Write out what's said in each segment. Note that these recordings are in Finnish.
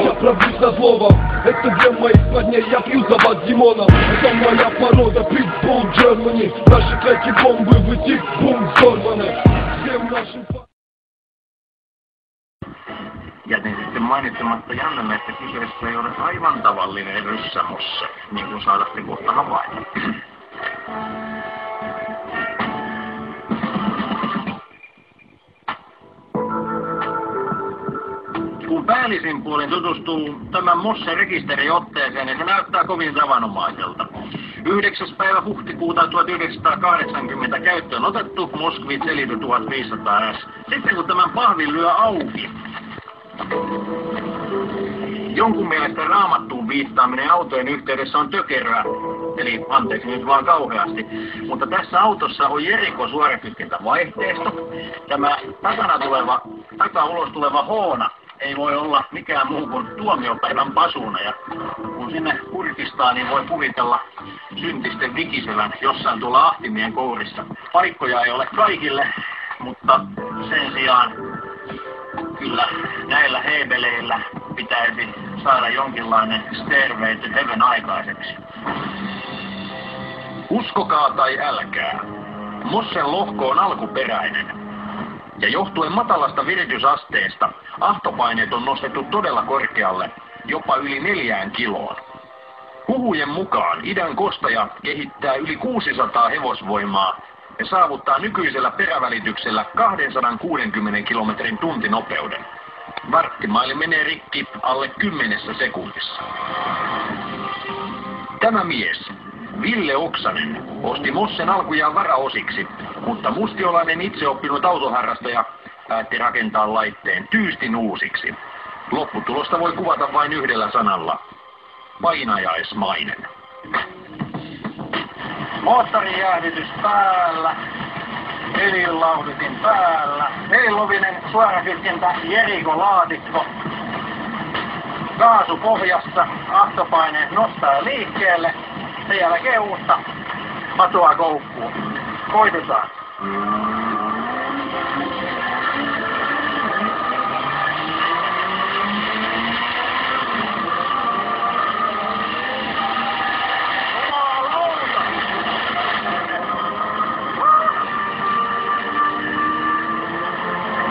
Я пробусь на слово, это ген моих парней, я пью за вас, Димонов. Это моя порода, Pitbull Germany. Наши треки бомбы, вы тип-бум взорваны. Всем нашим... Jätin sitten mainitsematta Jannelle, että kyseessä ei ole aivan tavallinen ryssämosse, niin kuin saadatte kohta havaita. Kun päällisin puolin tutustuu tämän Mossen rekisteriotteeseen, niin se näyttää kovin tavanomaiselta. 9. päivä huhtikuuta 1980 käyttöön otettu Moskvit Selity 1500S. Sitten kun tämän pahvin lyö auki, jonkun mielestä Raamattuun viittaaminen autojen yhteydessä on tökerää, eli anteeksi nyt vaan kauheasti. Mutta tässä autossa on Jeriko suorakytkentävaihteisto. Tämä ulos tuleva hoona ei voi olla mikään muu kuin tuomiopäivän pasuuna. Ja kun sinne kurkistaa, niin voi kuvitella syntisten vikisevän jossain tuolla ahtimien kourissa. Paikkoja ei ole kaikille, mutta sen sijaan kyllä näillä heebeleillä pitäisi saada jonkinlainen Stairway to Heaven aikaiseksi. Uskokaa tai älkää, Mossen lohko on alkuperäinen. Ja johtuen matalasta viritysasteesta, ahtopaineet on nostettu todella korkealle, jopa yli 4 kiloon. Huhujen mukaan idän kostaja kehittää yli 600 hevosvoimaa ja saavuttaa nykyisellä perävälityksellä 260 kilometrin tuntinopeuden. Varttimaili menee rikki alle 10 sekunnissa. Tämä mies, Ville Oksanen, osti Mossen alkujaan varaosiksi, mutta mustiolainen itseoppinut autoharrastaja päätti rakentaa laitteen tyystin uusiksi. Lopputulosta voi kuvata vain yhdellä sanalla: painajaismainen. Moottorijäähdytys päällä, öljynlauhdutin päällä, 4-lovinen suorakytkentä Jeriko-laatikko, kaasu pohjassa, ahtopaineet nostaa liikkeelle, sen jälkeen uutta patoa koukkuun. Koitetaan.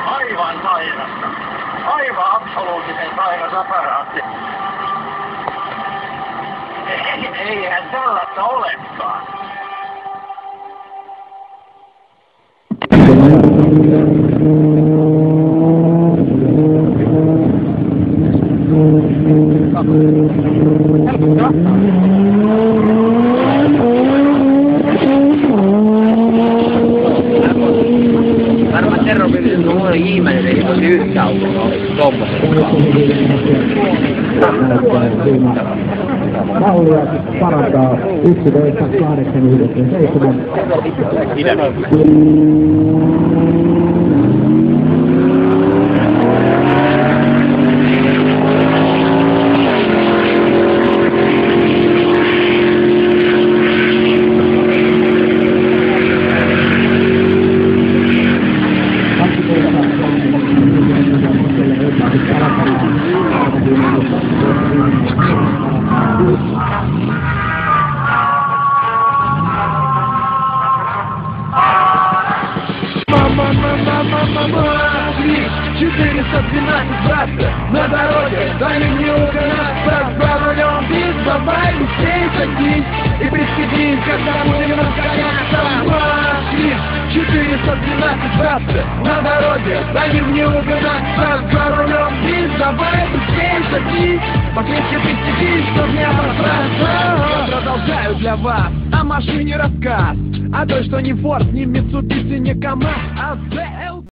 Aivan sairasta. Aivan absoluuttisen sairas aparaatti. Eihän tällaista olekaan. Varmaan terrovirus on mulle ihminen, ei voi yhtä autoa tommosen. Mallia parantaa 11.8.97. На дороге, дай мне угнаться, за рулем без бабай, быстрее садись и присоединись, когда будем разгоняться. Москвич, 412 братцы, на дороге, дай мне угнаться, за рулем без бабай, быстрее садись, покрепче присоединись, чтоб не обосраться. Я продолжаю для вас о машине рассказ, о А той, что не Форд, не Митсубиси, не КамАЗ, а ЗЛ.